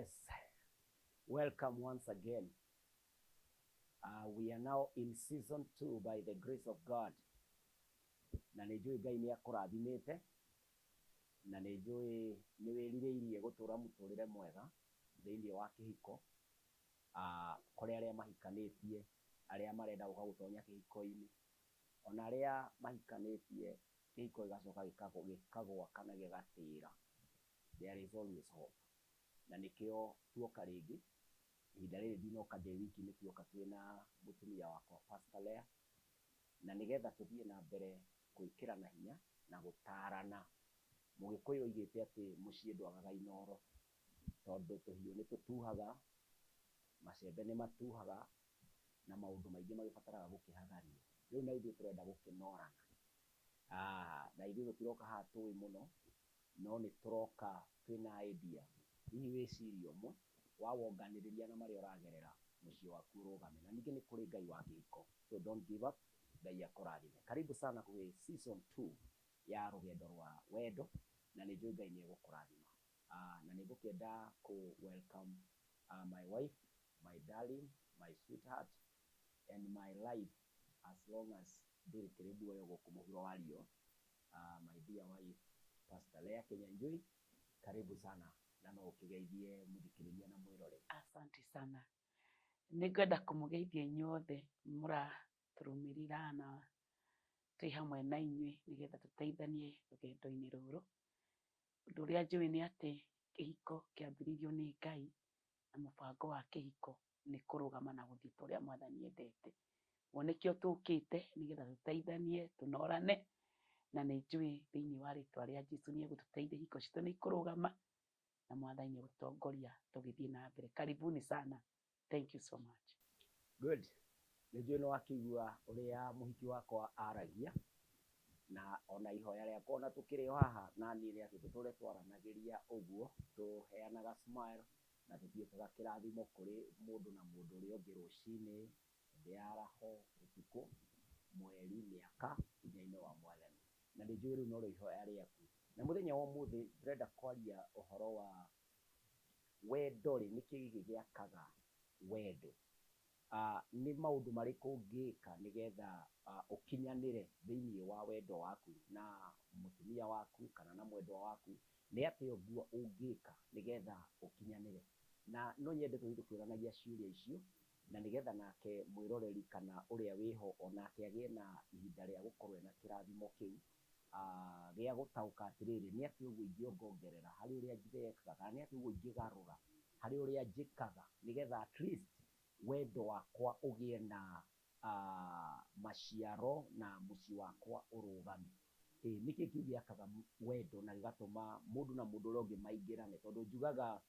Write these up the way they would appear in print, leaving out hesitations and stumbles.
Yes, welcome once again. We are now in season 2 by the grace of God. Na nĩnjũĩ Ngai nĩ akũrathimĩte na nĩnjũĩ nĩ wĩrirĩirie gũtũra mũtũrĩre mwega thĩinĩ wa kĩhiko kũrĩ arĩa mahikanĩtie, arĩa marenda gũtonya kĩhiko-inĩ, ona arĩa mahikanĩtie kĩhiko gĩgacoka gĩkagwa kana gĩgatĩra. There is always hope. Na nĩkĩo tuoka rĩngĩ ihinda rĩrĩ ndinoka ndĩ wiki, nĩ tuoka twĩna mũtumia wakwa Pastor Lea, na nĩgetha tũthiĩ na mbere gwĩkĩrana hinya na gũtarana. Mũgĩkũyũ oigĩte atĩ mũciĩ ndwagaga inoro, tondũ tũhiũ nĩ tũtuhaga, macembe nĩ matuhaga, na maũndũ maingĩ magĩbataraga gũkĩhagario. Rĩu na ithuĩ tũrenda gũkĩnorana. Na ithuĩ tũtiroka haha tũĩ mũno, no nĩ tũroka twĩna idea. Hihi wĩciria ũmwe wa wonganĩrĩria na marĩa ũragerera mũciĩ waku ũrũgame. Na ningĩ nĩ kũrĩ Ngai wa kĩhiko. So don't give up. Ngai akũrathime. Karibu sana kwa season 2 ya Rugendo rwa Wendo, na nĩnjũĩ Ngai nĩ egũkũrathima. Na nĩngũkĩenda ku welcome my wife, my darling, my sweetheart, and my life as long as ndĩrĩ kĩrĩbu oyo gũkũ mũhuro wa rio. My dear wife, Pastor Lea Kinyanjui, karibu sana. Na no ũkĩgeithie mũthikĩrĩria na mwĩrore. Asante sana. Nĩngwenda kũmũgeithia inyuothe mũratũrũmĩrĩra na twĩ hamwe na inyuĩ nĩgetha tũteithanie rũgendo-inĩ rũrũ. Ũndũ ũrĩa njũĩ nĩ atĩ kĩhiko kĩambĩrĩirio nĩ Ngai, na mũbango wa kĩhiko nĩ kũrũgama na gũthiĩ ta ũrĩa Mwathani endete. Nĩkĩo tũkĩte nĩgetha tũteithanie, tũnorane, na nĩnjũĩ thĩinĩ wa rĩtwa rĩa Jesũ nĩ egũtũteithia, ihiko citũ nĩ ikũrũgama na Mwathani egũtongoria tũgĩthiĩ na mbere. Karibuni sana. Thank you so much. Good. Nĩnjũĩ nĩ wakĩigua ũrĩa mũhiki wakwa aragia, na ona ihoya rĩakwa ona tũkĩrĩ o haha na niĩ nĩ atĩ tũtũre twaranagĩria ũguo, tũheanaga smile na tũtuĩkaga kĩrathimo kũrĩ mũndũ na mũndũ ũrĩa ũngĩ rũcinĩ, hĩndĩ ya raho, ũtukũ, mweri, mĩaka, hinya-inĩ wa Mwathani. Na nĩnjũĩ rĩu no rĩo ihoya rĩaku. Na mũthenya wa ũmũthĩ ndĩrenda kwaria ũhoro wa wendo. Nĩkĩ gĩkĩ gĩakaga wendo? Nĩ maũndũ marĩkũ ũngĩka nĩgetha ũkinyanĩre thĩinĩ wa wendo waku na mũtumia waku kana na mwendwa waku? Nĩ atĩa ũguo ũngĩka nĩgetha ũkinyanĩre? Na no nyende tũthiĩ tũkĩũranagia ciũria icio, na nĩgetha nake mwĩroreri kana ũrĩa wĩho onake agĩe na ihinda rĩa gũkorwo ena kĩrathimo kĩu gĩa gũtaũka atĩrĩrĩ, nĩ atĩa ũguo ingĩongongerera harĩ ũrĩa njĩkaga, kana nĩ atĩa ũguo ingĩgarũra harĩ ũrĩa njĩkaga nĩgetha at least wendo wakwa ũgĩe na maciaro na mũciĩ wakwa ũrũgame. Nĩkĩ kĩu gĩakaga wendo na gĩgatũma mũndũ na mũndũ ũrĩa ũngĩ maingĩrane? Tondũ njugaga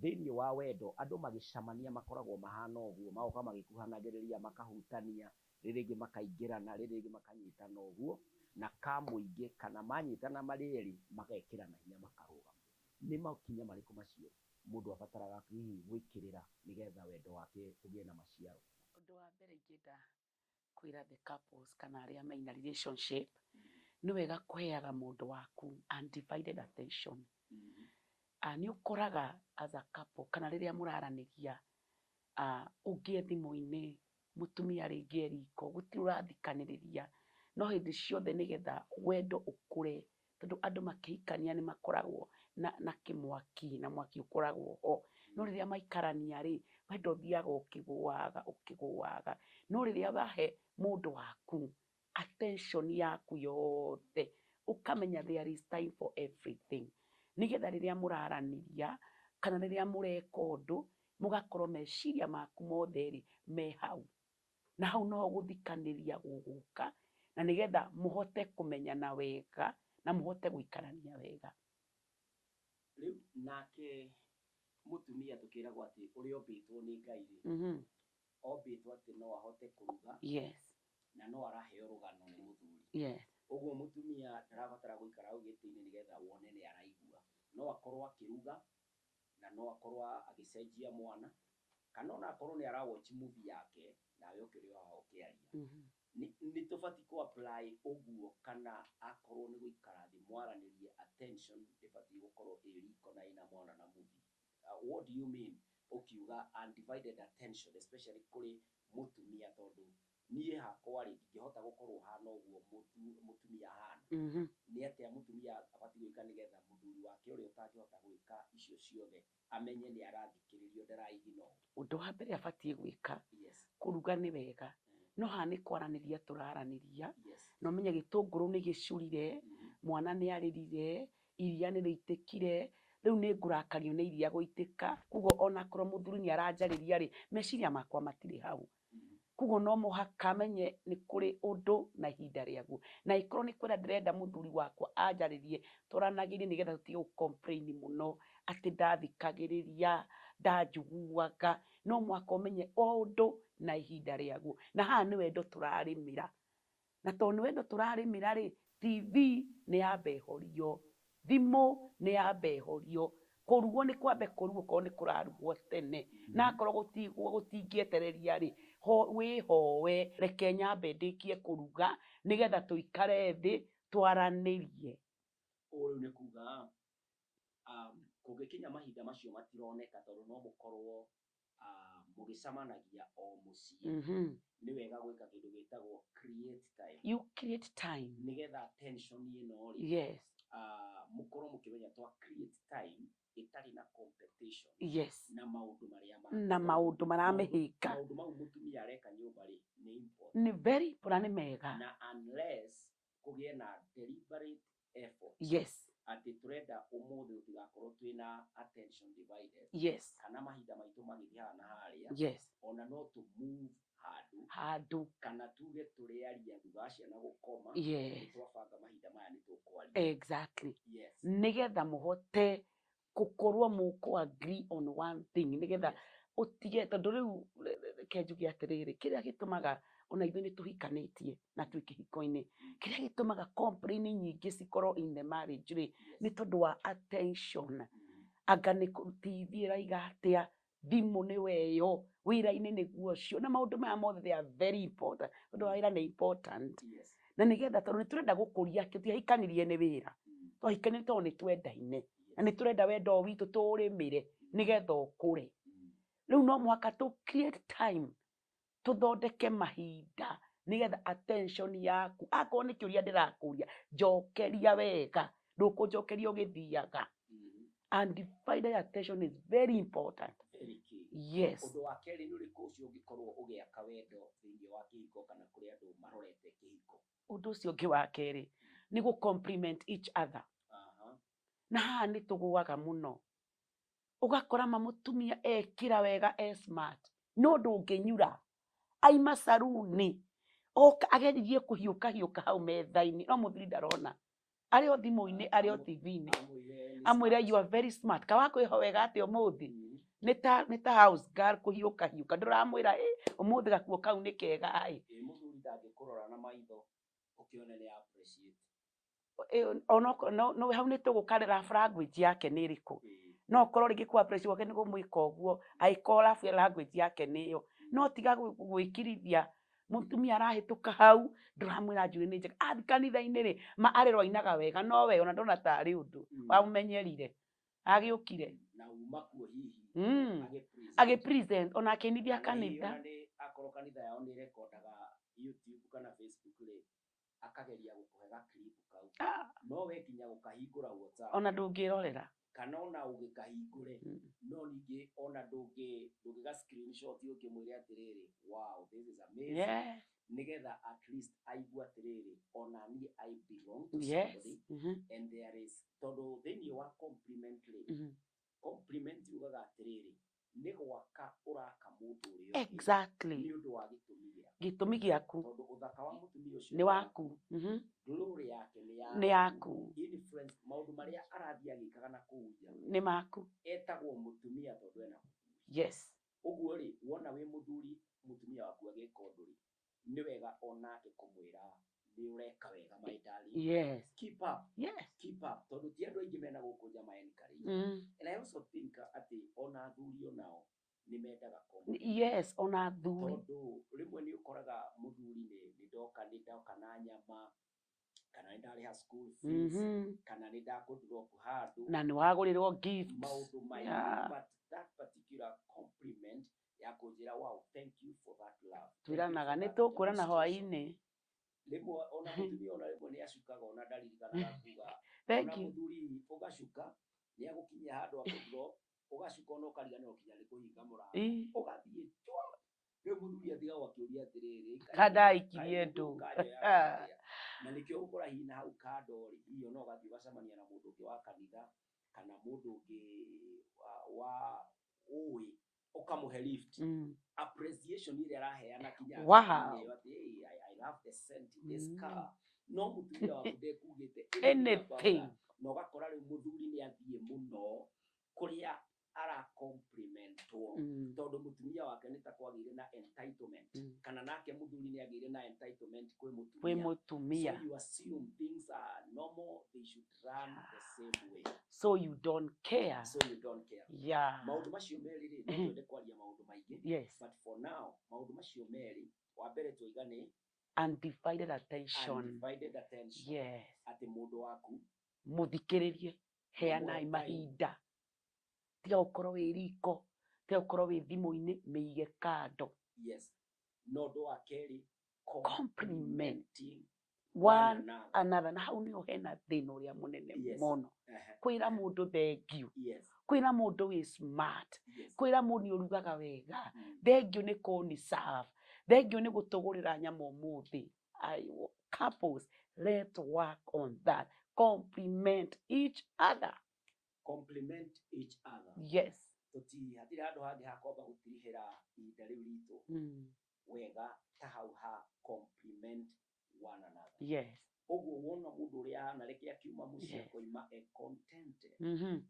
thĩinĩ wa wendo andũ magĩcamania makoragwo mahana ũguo, magoka magĩkuhanagĩrĩria, makahutania, rĩrĩ rĩngĩ makaingĩrana, rĩrĩ rĩngĩ makanyitana ũguo, na kamũingĩ kana manyitana marĩ erĩ magekĩrana hinya makarũgama. Nĩ makinya marĩkũ macio mũndũ abataraga hihi gwĩkĩrĩra nĩgetha wendo wake ũgĩe na maciaro? Ũndũ wa mbere ingĩenda kwĩra the couples kana arĩa mena relationship, nĩ wega kũheaga mũndũ waku undivided attention. Nĩ ũkoraga as a couple kana rĩrĩa mũraranĩria ũngĩ thimũ-inĩ, mũtumia rĩngĩ e riko, gũtirĩ ũrathikanĩrĩria. No hĩndĩ ciothe nĩgetha wendo ũkũre, tondũ andũ makĩhikania nĩ makoragwo na kĩmwaki, na mwaki ũkoragwo ho. No rĩrĩa maikarania rĩ, wendo ũthiaga ũkĩgũaga. No rĩrĩa wahe mũndũ waku attention yaku yothe, ũkamenya there is time for everything, nĩgetha rĩrĩa mũraranĩria kana rĩrĩa mũreka ũndũ, mũgakorwo meciria maku mothe rĩ me hau, na hau no gũthikanĩria gũgũka, na nĩgetha mũhote kũmenyana wega na mũhote gũikarania wega. Rĩu nake mũtumia tũkĩragwo atĩ ũrĩa ombĩtwo nĩ Ngai rĩ, ombĩtwo atĩ no ahote kũruga, na no araheo rũgano nĩ mũthuri. Ũguo mũtumia ndarabatara gũikara hau gĩtĩ-inĩ nĩgetha wone nĩ araigua. No akorwo akĩruga, na no akorwo agĩcenjia mwana, kana ona akorwo nĩ watch movie yake nawe ũkĩrĩ o haha ũkĩaria. Nĩ tũbatiĩ kũ apply ũguo, kana akorwo nĩ gũikara thĩ mwaranĩrie, attention ndĩbatiĩ gũkorwo ĩ riko na ina mwana na movie? what do you mean ukiuga undivided attention especially kuri mutumia tondu niĩ hakwa rĩ ndingĩhota gũkorwo hana ũguo mutumia hana nĩ atĩa mutumia abatiĩ gwĩka nĩgetha mũthuri wake ũrĩa ũtangĩhota gwĩka icio ciothe amenye nĩ arathikĩrĩrio ndaraigina ũndũ wa mbere abatiĩ gwĩka kũruga nĩ wega no haha nĩ kwaranĩria tũraranĩria no menye gĩtũngũrũ nĩ gĩcurire mwana nĩ arĩrire iria nĩ rĩitĩkire rĩu nĩ ngũrakario nĩ iria gũitĩka koguo ona korwo mũthuri nĩ aranjarĩria rĩ meciria makwa matirĩ hau koguo no mũhaka menye nĩ kũrĩ ũndũ na ihinda rĩaguo na ĩkorwo nĩ kwenda ndĩrenda mũthuri wakwa anjarĩrie twaranagĩrie nĩgetha tũtige gũ complain mũno atĩ ndathikagĩrĩria ndanjiguaga no mũhaka ũmenye o ũndũ na ihinda rĩaguo na haha nĩ wendo tũrarĩmĩra na tondũ nĩ wendo tũrarĩmĩra rĩ TV nĩ yamba ĩhorio thimũ nĩ yamba ĩhorio kũrugwo nĩ kwambe kũrugwo korwo nĩ kũrarugwo tene na akorwo gũtingĩetereria rĩ wĩhoe reke nyambe ndĩkie kũruga nĩgetha tũikare thĩ twaranĩrie ũyũ nĩ kuga kũngĩkinya mahinda macio matironeka tondũ no mũkorwo mũgĩcamanagia o mũciĩ nĩ wega gwĩka kĩndũ gĩtagwo create time you create time nĩgetha attention ĩno rĩ mũkorwo mũkĩmenya twa create time itarĩ na competition na maũndũ marĩa maramĩhĩka maũndũ mau mũtumia areka nyũmba rĩ nĩ important nĩ very important nĩ mega na unless kũgĩe na deliberate effort atĩ tũrenda ũmũthĩ ũtigakorwo twĩna attention divided kana mahinda maitũ magĩthiĩ haha na harĩa ona no tũ move handũ kana tuge tũrĩaria thutha wa ciana gũkoma nĩ twabanga mahinda maya nĩ tũkwaria nĩgetha mũhote gũkorwo mũkũ agree on one thing nĩgetha ũtige tondũ rĩu reke njuge atĩrĩrĩ kĩrĩa gĩtũmaga ona ithuĩ nĩ tũhikanĩtie na twĩ kĩhiko-inĩ kĩrĩa gĩtũmaga complain nyingĩ cikorwo in the marriage rĩ nĩ tondũ wa attention anga nĩ TV ĩraiga atĩa thimũ nĩ weyo wĩra-inĩ nĩguo ũcio na maũndũ maya mothe they are very important ũndũ wa wĩra nĩ important na nĩgetha tondũ nĩ tũrenda gũkũria tũtiahikanirie nĩ wĩra twahikanire tondũ nĩ twendaine na nĩ tũrenda wendo witũ tũũrĩmĩre nĩgetha ũkũre rĩu no mũhaka tũ create time tũthondeke mahinda nĩgetha attention yaku akorwo nĩ kĩũria ndĩrakũria njokeria wega ndũkũnjokeria ũgĩthiaga undivided attention is very important ũndũ wa kerĩ nĩ ũrĩkũ ũcio ũngĩkorwo ũgĩaka wendo thĩinĩ wa kĩhiko kana kũrĩ andũ marorete kĩhiko ũndũ ũcio ũngĩ wa kerĩ nĩ gũ compliment each other na haha nĩ tũgũaga mũno ũgakora mũtumia ekĩra wega smart no ndũngĩnyura aima saruni oka ageririe kũhiũka hau metha-inĩ no mũthuri ndarona arĩ o thimũ-inĩ arĩ o TV-inĩ amwĩre you are very smart ka wakwĩho wega atĩ ũmũthĩ nĩ ta house girl kũhiũka ndũramwĩra ũmũthĩ gakuo kau nĩ kega mũthuri ndangĩkũrora na maitho ũkĩone nĩ appreciate no hau nĩ tũgũkarĩra language yake nĩ ĩrĩkũ no ũkorwo rĩngĩ ku appreciate wake nĩ gũmwĩka ũguo angĩkorwo language yake nĩyo no tiga gwĩkirithia mũtumia arahĩtũka hau ndũramwĩra njũĩ nĩ njega athi kanitha-inĩ rĩ arerwo ainaga wega no we ona ndona tarĩ ũndũ wamũmenyerire agĩũkire na uma kuo hihi agĩpresent ona akĩinithia kanitha akorwo kanitha yao nĩ rekondaga YouTube kana Facebook rĩ akageria gũkũhega clip kau no we kinya gũkahingũra WhatsApp ona ndũngĩrorera kana ona ũgĩkahingũre no ningĩ ona ndũngĩga screenshot ũkĩmwĩre atĩrĩrĩ wow this is amazing nĩgetha at least aigua atĩrĩrĩ ona niĩ I belong to somebody and there is tondũ thĩinĩ wa compliment rĩ compliment yugaga atĩrĩrĩ nĩ gwaka ũraka mũndũ ũrĩa nĩ ũndũ wa gĩtũmi gĩaku tondũ ũthaka wa mũtumia ũcio nĩ waku glory yake nĩ yaku influence maũndũ marĩa arathiĩ agĩkaga na kũu nja nĩ maku etagwo mũtumia tondũ ena ũguo rĩ wona wĩ mũthuri mũtumia waku agĩka ũndũ rĩ nĩ wega onake kũmwĩra nĩ ũreka wega my darling keep up tondũ ti andũ aingĩ mena gũkũ nja ma encourage and I also think atĩ ona athuri onao nĩ mendaga ona athuri tondũ rĩmwe nĩ ũkoraga mũthuri nĩ ndoka na nyama kana nĩ ndarĩha school fees, kana nĩ ndakũ-drop handũ, na nĩ wagũrĩrwo gift. maũndũ maingĩ, but that particular compliment ya kũnjĩra wow, thank you for that love. Twĩranaga nĩ tũkwĩrana hwaĩ-inĩ. Rĩmwe ona mũtumia ona rĩmwe nĩ acukaga ona ndaririkanaga kuga Thank ona you. mũthuri ũgacuka nĩ agũkinyia handũ akũ-drop, ũgacuka ona ũkariganĩrwo nginya nĩ kũhinga mũrango, ũgathiĩ twa. Rĩu mũthuri atigagwo akĩũria atĩrĩrĩ, Kadaikirie ndũ. na nĩkĩo ũgũkora hihi na hau kando-rĩ, hihi ona ũgathiĩ ũgacemania na mũndũ ũngĩ wa kanitha kana mũndũ ũngĩ wa ũĩ, ũkamũhe lift. Appreciation ile araheana kinya Wow. atĩ I love the scent in this car. No mũtumia waku ndekugĩte Anything. na ũgakora rĩu mũthuri nĩ athiĩ mũno kũrĩa ara-complimentwo, tondũ mũtumia wake nĩ ta kwagĩire na entitlement, kana nake mũthuri nĩ agĩire na entitlement kwĩ mũtumia. So you assume things are normal, they should run the same way. So you don't care. Yeah. Maũndũ macio merĩ-rĩ, no twende kwaria maũndũ maingĩ. Yes. But for now, maũndũ macio merĩ, wa mbere tũiga nĩ undivided attention. Yes. Atĩ mũndũ waku mũthikĩrĩrie, heanai mahinda. Tiga ũkorwo wĩ riko, tiga ũkorwo wĩ thimũ-inĩ, mĩige kando. Yes. Na ũndũ wa kerĩ, complimenting one another. Na hau nĩho hena thĩna ũrĩa mũnene mũno. Kwĩra mũndũ thengiũ, kwĩra mũndũ wĩ smart, kwĩra mũndũ nĩ ũrugaga wega, thengiũ nĩ kũni serve, thengiũ nĩ gũtũgũrĩra nyama ũmũthĩ. Couples, let's work on that. Compliment each other. Compliment each other. Yes. Hatirĩ handũ hangĩ hakwamba gũtirihĩra ihinda rĩu ritũ wega ta hau ha compliment one another. Yes. Ũguo wona mũndũ ũrĩa ahana reke akiuma mũciĩ akoima contented.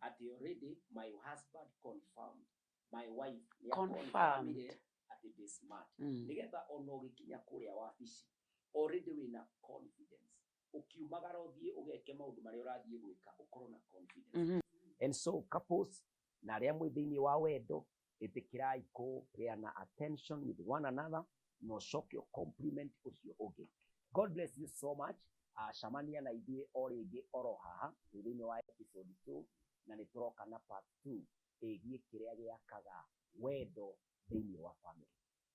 Atĩ already my husband confirmed, my wife confirmed atĩ ndĩ smart. Nĩgetha ona ũgĩkinya kũrĩa wabici already wĩna confidence. Ukiumagara ũthiĩ ũgeke maũndũ marĩa ũrathiĩ gwĩka ũkorwo na confidence. And so couples na arĩa mwĩ thĩinĩ wa wendo, ĩtĩkĩrai kũheana attention with one another na ũcoke compliment ũcio ũngĩ. God bless you so much. Acamania na ithuĩ o rĩngĩ oro haha thĩinĩ wa episode 2 na nĩ tũroka na part 2 ĩgiĩ kĩrĩa gĩakaga wendo thĩinĩ wa family.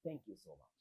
Thank you so much.